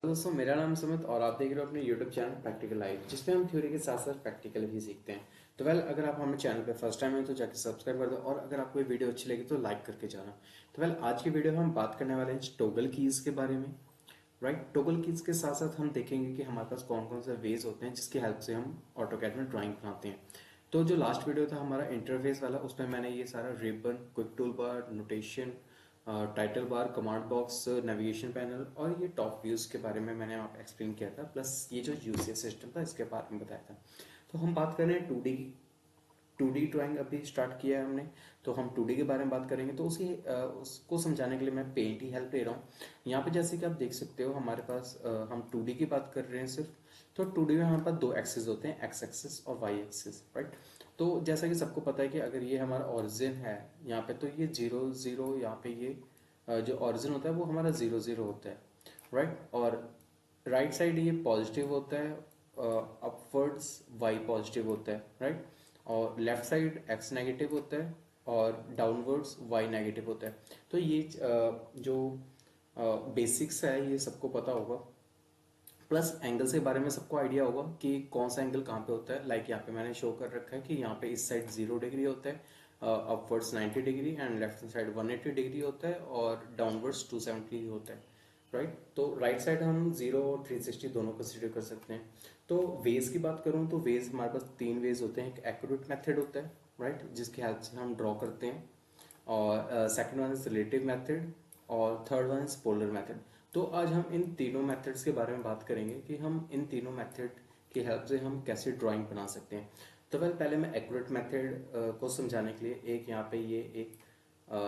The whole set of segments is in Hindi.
दोस्तों, मेरा नाम सुमित और आप देख रहे हो अपने YouTube चैनल प्रैक्टिकल लाइफ, जिसमें हम थ्योरी के साथ साथ प्रैक्टिकल भी सीखते हैं। तो अगर आप हमारे चैनल पे फर्स्ट टाइम है तो जाके सब्सक्राइब कर दो, और अगर आपको ये वीडियो अच्छी लगी तो लाइक करके जाना। आज की वीडियो में हम बात करने वाले हैं टॉगल कीज के बारे में। राइट, टॉगल कीज के साथ साथ हम देखेंगे कि हमारे पास कौन कौन से वेज होते हैं जिसकी हेल्प से हम ऑटोकैड में ड्राइंग बनाते हैं। तो जो लास्ट वीडियो था हमारा इंटरफेस वाला, उसमें मैंने ये सारा ribbon, quick tool bar, notation, title bar, command box, navigation panel और ये टॉप व्यूज के बारे में मैंने आप एक्सप्लेन किया था, प्लस ये जो यूसीएस सिस्टम था इसके बारे में बताया था। तो हम बात कर रहे हैं 2D ड्राइंग अभी स्टार्ट किया है हमने। तो हम 2D के बारे में बात करेंगे, तो उसको समझाने के लिए मैं पेंट ही हेल्प ले रहा हूँ। यहाँ पे जैसे कि आप देख सकते हो हमारे पास हम 2D की बात कर रहे हैं सिर्फ। तो 2D में हमारे पास दो एक्सिस होते हैं, एक्स एक्सिस और वाई एक्सिस। राइट, तो जैसा कि सबको पता है कि अगर ये हमारा ओरिजिन है यहाँ पे, तो ये 0 0, यहाँ पे ये जो ओरिजिन होता है वो हमारा 0 0 होता है। राइट, और राइट साइड ये पॉजिटिव होता है, अपवर्ड्स वाई पॉजिटिव होता है। राइट, और लेफ्ट साइड एक्स नेगेटिव होता है और डाउनवर्ड्स वाई नेगेटिव होता है। तो ये जो बेसिक्स है ये सबको पता होगा। प्लस एंगल्स के बारे में सबको आइडिया होगा कि कौन सा एंगल कहाँ पे होता है। लाइक यहाँ पे मैंने शो कर रखा है कि यहाँ पे इस साइड 0 डिग्री होता है, upwards 90 degree and left side 180 degree होता है और डाउनवर्ड्स 270 होता है। राइट, तो राइट साइड हम 0 और 360 दोनों कंसिडर कर सकते हैं। तो वेज की बात करूँ तो वेज हमारे पास 3 वेज होते हैं। एक एक्यूरेट मेथड होता है, राइट, जिसकी हेल्प से हम ड्रॉ करते हैं, और second one is relative method, और third one is polar method. तो आज हम इन तीनों मेथड्स के बारे में बात करेंगे कि हम इन तीनों मेथड की हेल्प से हम कैसे ड्राइंग बना सकते हैं। तो पहले मैं एक्यूरेट मेथड को समझाने के लिए एक यहाँ पे ये एक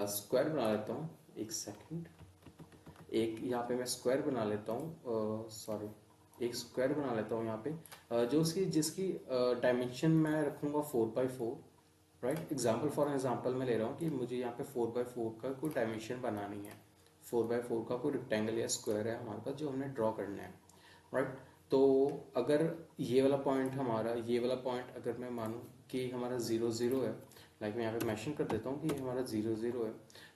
स्क्वायर बना लेता हूँ। एक सेकंड, एक यहाँ पे मैं स्क्वायर बना लेता हूँ, सॉरी, एक स्क्वायर बना लेता हूँ यहाँ पे, जो उसकी जिसकी डायमेंशन मैं रखूँगा 4x4। Right, example for example मैं ले रहा हूँ कि मुझे यहाँ पे 4x4 का कोई डायमेंशन बनानी है। 4x4 का कोई रेक्टेंगल या स्क्वायर है हमारे पास जो हमने ड्रॉ करना है। राइट, तो अगर ये वाला पॉइंट हमारा, ये वाला पॉइंट अगर मैं मानूँ कि हमारा 0 0 है, लाइक मैं यहाँ पे मेंशन कर देता हूँ कि हमारा 0 0 है,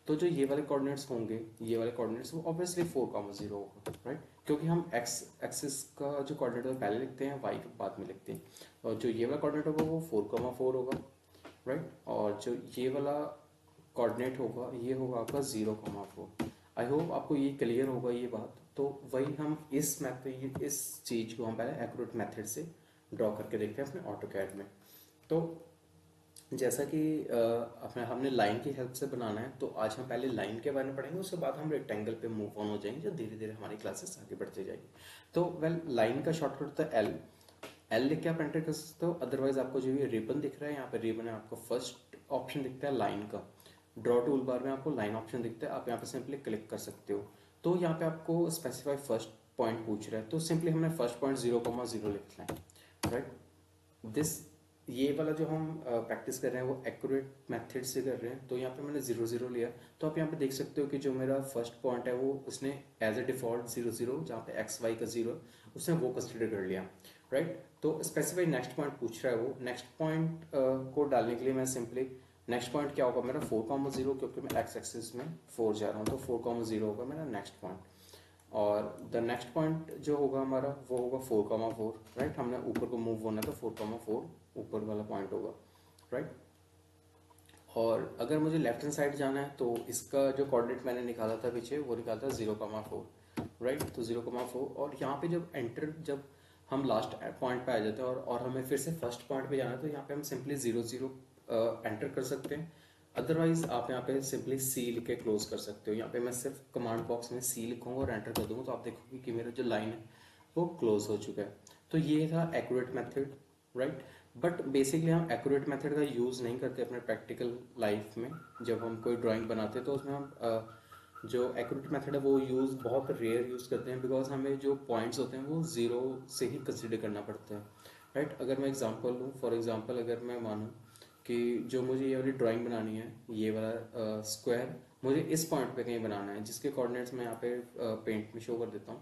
तो जो ये वाले कोऑर्डिनेट्स होंगे, ये वाले कोऑर्डिनेट्स वो ऑब्वियसली 4,0 होगा। राइट, क्योंकि हम एक्स एक्सिस का जो कोऑर्डिनेट होगा पहले लिखते हैं, वाई के बाद में लिखते हैं, और जो ये वाला कोऑर्डिनेट होगा वो 4,4 होगा। राइट, और जो ये वाला कोऑर्डिनेट होगा ये होगा आपका 0,4। आई होप आपको ये क्लियर होगा ये बात। तो वही हम इस मैथड, इस चीज़ को हम पहले एक्यूरेट मेथड से ड्रॉ करके देखते हैं अपने ऑटोकैड में। तो जैसा कि अपने हमने लाइन की हेल्प से बनाना है, तो आज हम पहले लाइन के बारे में पढ़ेंगे, उसके बाद हम रेक्टेंगल पे मूव ऑन हो जाएंगे, जो धीरे धीरे हमारी क्लासेस आगे बढ़ते जाएगी। तो लाइन का शॉर्टकट होता है एल। एल लिख के आप एंटर कर सकते हो, अदरवाइज आपको जो ये रिबन दिख रहा है यहाँ पे, रिबन है, आपको फर्स्ट ऑप्शन दिखता है लाइन का। ड्रॉ टूल बार में आपको लाइन ऑप्शन दिखता है, आप यहाँ पे सिंपली क्लिक कर सकते हो। तो यहाँ पे आपको स्पेसिफाई फर्स्ट पॉइंट पूछ रहा है, तो सिंपली हमने फर्स्ट पॉइंट 0,0 लिखना है। राइट, दिस ये वाला जो हम प्रैक्टिस कर रहे हैं वो एक्यूरेट मेथड से कर रहे हैं। तो यहाँ पे मैंने 0 0 लिया, तो आप यहाँ पे देख सकते हो कि जो मेरा फर्स्ट पॉइंट है वो उसने एज ए डिफॉल्ट 0 0, जहाँ पे एक्स वाई का 0 उसने वो कंसिडर कर लिया। राइट, तो स्पेसिफाई नेक्स्ट पॉइंट पूछ रहा है वो। नेक्स्ट पॉइंट को डालने के लिए मैं सिंपली, नेक्स्ट पॉइंट क्या होगा मेरा 4,0, क्योंकि मैं एक्स एक्सिस में 4 जा रहा हूँ, तो 4,0 होगा मेरा नेक्स्ट पॉइंट। और द नेक्स्ट पॉइंट जो होगा हमारा वो होगा 4,4। राइट, हमने ऊपर को मूव होना है तो 4,4 ऊपर वाला पॉइंट होगा। राइट, और अगर मुझे लेफ्ट हैंड साइड जाना है तो इसका जो कोऑर्डिनेट मैंने निकाला था पीछे वो निकाला था 0,4। राइट, तो 0,4, और यहाँ पे जब हम लास्ट पॉइंट पे आ जाते हैं और हमें फिर से फर्स्ट पॉइंट पे जाना है, तो यहाँ पे हम सिंपली 0 0 एंटर कर सकते हैं। अदरवाइज आप यहाँ पे सिंपली सी लिख के क्लोज कर सकते हो। यहाँ पे मैं सिर्फ कमांड बॉक्स में सी लिखूंगा और एंटर कर दूंगा, तो आप देखोगे कि मेरा जो लाइन है वो क्लोज हो चुका है। तो ये था accurate method. Right, but basically हम एक्यूरेट मेथड का यूज़ नहीं करते अपने प्रैक्टिकल लाइफ में। जब हम कोई ड्राइंग बनाते हैं तो उसमें हम जो एक्यूरेट मेथड है वो बहुत रेयर यूज़ करते हैं, बिकॉज हमें जो पॉइंट्स होते हैं वो ज़ीरो से ही कंसिडर करना पड़ता है। राइट, अगर मैं एग्जांपल लूँ, फॉर एग्जांपल अगर मैं मानूँ कि जो मुझे ये वाली ड्राइंग बनानी है, ये वाला स्क्वायर मुझे इस पॉइंट पे कहीं बनाना है, जिसके कोऑर्डिनेट्स मैं यहाँ पे पेंट में शो कर देता हूँ।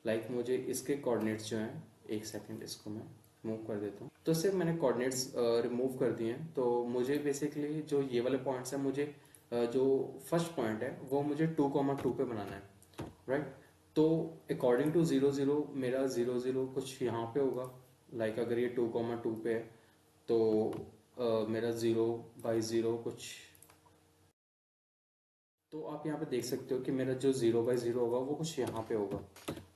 लाइक मुझे इसके कोऑर्डिनेट्स जो हैं, एक सेकंड इसको मैं मूव कर देता हूँ, तो सिर्फ मैंने कोऑर्डिनेट्स रिमूव कर दिए हैं। तो मुझे बेसिकली जो ये वाले पॉइंट्स हैं, मुझे जो फर्स्ट पॉइंट है वो मुझे 2,2 पे बनाना है। राइट, तो अकॉर्डिंग टू 0 0 मेरा 0 0 कुछ यहाँ पे होगा, लाइक अगर ये 2,2 पे है तो मेरा 0/0 कुछ, तो आप यहाँ पे देख सकते हो कि मेरा जो 0/0 होगा वो कुछ यहाँ पे होगा,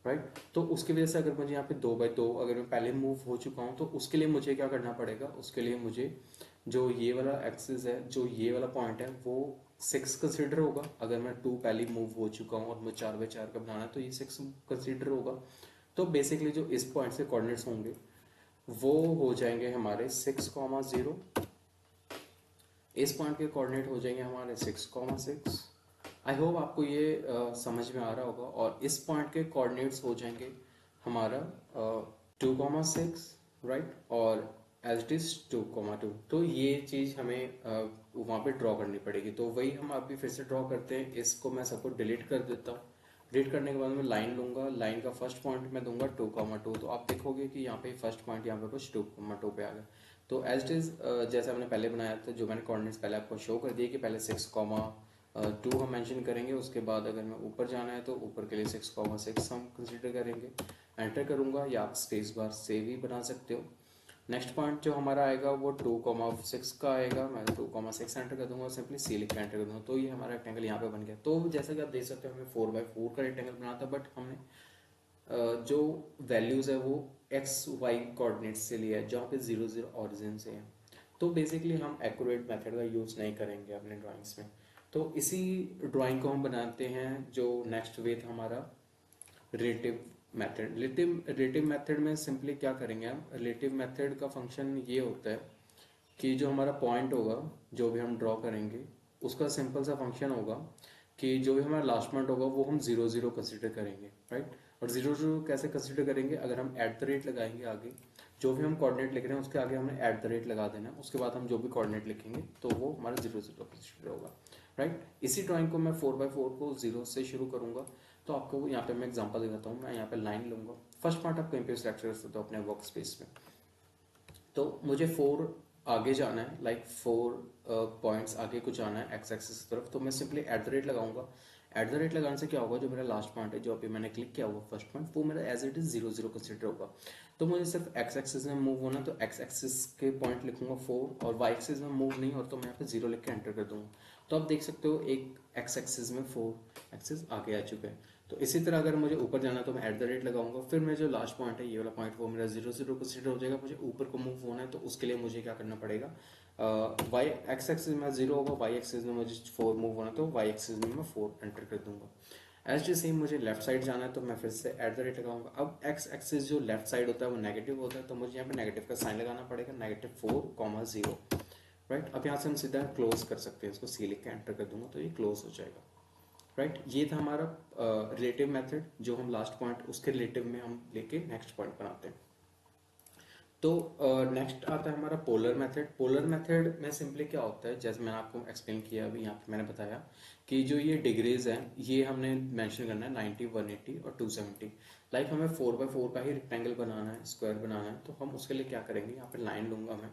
राइट। तो उसकी वजह से अगर मुझे यहाँ पे 2/2 अगर मैं पहले मूव हो चुका हूँ तो उसके लिए मुझे क्या करना पड़ेगा, उसके लिए मुझे जो ये वाला एक्सिस है, जो ये वाला पॉइंट है वो 6 कंसिडर होगा। अगर मैं 2 पहले मूव हो चुका हूँ और मुझे 4/4 का बनाना है तो ये 6 कंसिडर होगा। तो बेसिकली जो इस पॉइंट से कोऑर्डिनेट्स होंगे वो हो जाएंगे हमारे 6,0। इस पॉइंट के कोऑर्डिनेट हो जाएंगे हमारे 6,6। आई होप आपको ये समझ में आ रहा होगा। और इस पॉइंट के कोऑर्डिनेट्स हो जाएंगे हमारा 2,6, राइट, और एज इट इज 2,2। तो ये चीज़ हमें वहाँ पे ड्रॉ करनी पड़ेगी। तो वही हम अभी फिर से ड्रॉ करते हैं। इसको मैं सबको डिलीट कर देता हूँ। डिलीट करने के बाद मैं लाइन लूंगा, लाइन का फर्स्ट पॉइंट मैं दूंगा 2,2। तो आप देखोगे कि यहाँ पे फर्स्ट पॉइंट यहाँ पे कुछ 2,2 पे आ गया। तो एज इट इज जैसा हमने पहले बनाया था, जो मैंने कोऑर्डिनेट्स पहले आपको शो कर दिए कि पहले 6,2 हम मेंशन करेंगे, उसके बाद अगर मैं ऊपर जाना है तो ऊपर के लिए 6,6 हम कंसीडर करेंगे। एंटर करूंगा या आप स्पेस बार से भी बना सकते हो। नेक्स्ट पॉइंट जो हमारा आएगा वो 2,6 का आएगा। मैं 2,6 एंटर कर दूंगा, सिंपली सी लिख के एंटर कर दूंगा। तो ये हमारा रेक्टेंगल यहाँ पे बन गया। तो जैसा कि आप देख सकते हो हमें 4/4 का रेक्टेंगल बनाना था, बट हमने जो वैल्यूज है वो एक्स वाई कोऑर्डिनेट्स से लिया है, जहाँ पे 0 0 ऑरिजिन से है। तो बेसिकली हम एक्यूरेट मेथड का यूज़ नहीं करेंगे अपने ड्राइंग्स में। तो इसी ड्राइंग को हम बनाते हैं। जो नेक्स्ट वे था हमारा रिलेटिव मेथड। रिलेटिव मेथड में सिंपली क्या करेंगे हम, रिलेटिव मेथड का फंक्शन ये होता है कि जो हमारा पॉइंट होगा, जो भी हम ड्रॉ करेंगे, उसका सिंपल सा फंक्शन होगा कि जो भी हमारा लास्ट पॉइंट होगा वो हम 0 0 कंसिडर करेंगे, राइट। और 0 0 कैसे कंसिडर करेंगे, अगर हम एट द रेट लगाएंगे आगे, जो भी हम कोऑर्डिनेट लिख रहे हैं उसके आगे हमने एट द रेट लगा देना है। उसके बाद हम जो भी कोऑर्डिनेट लिखेंगे तो वो हमारा 0 0 कंसिडर होगा, राइट। इसी ड्राइंग को मैं 4/4 को 0 से शुरू करूंगा। तो आपको यहाँ पे मैं एग्जांपल दिखाता हूँ। मैं यहाँ पे लाइन लूंगा, फर्स्ट पार्ट आप कहीं पे सिलेक्ट कर सकते हो अपने वर्क स्पेस में। तो मुझे 4 आगे जाना है, लाइक 4 पॉइंट्स आगे को जाना है एक्स एक्सिस की तरफ। तो मैं सिंपली एट द रेट लगाऊंगा। एट द रेट लगाने से क्या होगा, जो मेरा लास्ट पॉइंट है जो अभी मैंने क्लिक किया हुआ फर्स्ट पॉइंट, वो मेरा एज इट इज 0 0 कंसिडर होगा। तो मुझे सिर्फ एक्स एक्सिस में मूव होना, तो एक्स एक्सिस के पॉइंट लिखूंगा 4, और वाई एक्सिस में मूव नहीं और तो मैं यहाँ पे 0 लिख के एंटर कर दूंगा। तो आप देख सकते हो एक एक्स एक्सिस में 4 एक्सिस आगे आ चुके हैं। तो इसी तरह अगर मुझे ऊपर जाना है तो मैं एट द रेट लगाऊंगा। फिर मेरा जो लास्ट पॉइंट है ये वाला पॉइंट, वो मेरा 0 0 कंसिडर हो जाएगा। मुझे ऊपर को मूव होना है तो उसके लिए मुझे क्या करना पड़ेगा, वाई एक्स एक्सिस में 0 होगा, वाई एक्सिस में मुझे 4 मूव होना है तो वाई एक्सिस में मैं 4 एंटर कर दूंगा। एज डी सेम मुझे लेफ्ट साइड जाना है तो मैं फिर से एट द रेट लगाऊंगा। अब एक्स एक्सिस जो लेफ्ट साइड होता है वो नेगेटिव होता है, तो मुझे यहाँ पे नेगेटिव का साइन लगाना पड़ेगा, -4,0, राइट। अब यहाँ से हम सीधा क्लोज कर सकते हैं, इसको सी लिख के एंटर कर दूंगा तो ये क्लोज हो जाएगा, राइट। ये था हमारा रिलेटिव मेथड, जो हम लास्ट पॉइंट उसके रिलेटिव में हम लेके नेक्स्ट पॉइंट बनाते हैं। तो नेक्स्ट आता है हमारा पोलर मेथड। पोलर मेथड में सिंपली क्या होता है, जैसे मैंने आपको एक्सप्लेन किया अभी यहाँ पे मैंने बताया कि जो ये डिग्रीज हैं ये हमने मेंशन करना है 90, 180 और 270। लाइक हमें 4/4 का ही रेक्टेंगल बनाना है, स्क्वायर बनाना है, तो हम उसके लिए क्या करेंगे, यहाँ पे लाइन लूंगा मैं।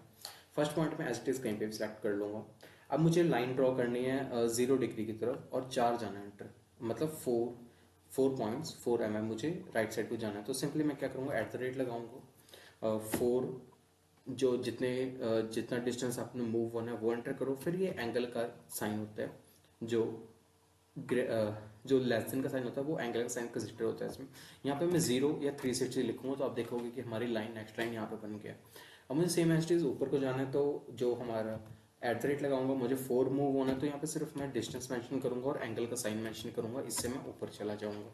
फर्स्ट पॉइंट में एज इट इज कहीं पे भी सिलेक्ट कर लूंगा। अब मुझे लाइन ड्रॉ करनी है 0 डिग्री की तरफ और 4 जाना है एंटर, मतलब 4 पॉइंट्स 4 mm मुझे राइट साइड को जाना है। तो सिंपली मैं क्या करूँगा, एट द रेट लगाऊंगा 4, जो जितना डिस्टेंस आपने मूव होना है वो एंटर करो। फिर ये एंगल का साइन होता है, जो जो लेस देन का साइन होता है वो एंगल का साइन कंसिडर होता है इसमें। यहाँ पे मैं 0 या 360 लिखूंगा तो आप देखोगे कि हमारी लाइन नेक्स्ट लाइन यहाँ पे बन गया। अब मुझे सेम एज ऊपर को जाना है, तो जो हमारा एट द रेट लगाऊंगा, मुझे 4 मूव होना है तो यहाँ पे सिर्फ मैं डिस्टेंस मेंशन करूंगा और एंगल का साइन मेंशन करूंगा, इससे मैं ऊपर चला जाऊंगा,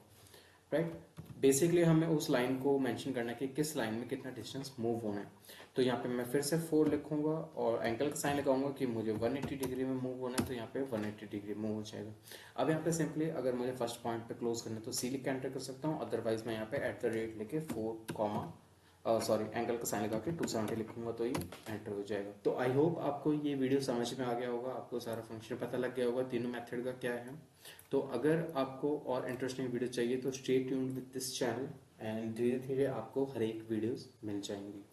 राइट। बेसिकली हमें उस लाइन को मेंशन करना है कि किस लाइन में कितना डिस्टेंस मूव होना है। तो यहाँ पे मैं फिर से 4 लिखूंगा और एंगल का साइन लगाऊंगा कि मुझे 180 डिग्री में मूव होना है, तो यहाँ पे 180 डिग्री मूव हो जाएगा। अब यहाँ पे सिंपली अगर मुझे फर्स्ट पॉइंट पे क्लोज करना है तो सी लिख के एंटर कर सकता हूँ, अदरवाइज मैं यहाँ पे एट द रेट लेके 4, एंगल का साइन लगा के 270 लिखूंगा तो ये एंटर हो जाएगा। तो आई होप आपको ये वीडियो समझ में आ गया होगा, आपको सारा फंक्शन पता लग गया होगा तीनों मेथड का क्या है। तो अगर आपको और इंटरेस्टिंग वीडियो चाहिए तो stay tuned with this channel, and धीरे धीरे आपको हर एक वीडियोस मिल जाएंगी।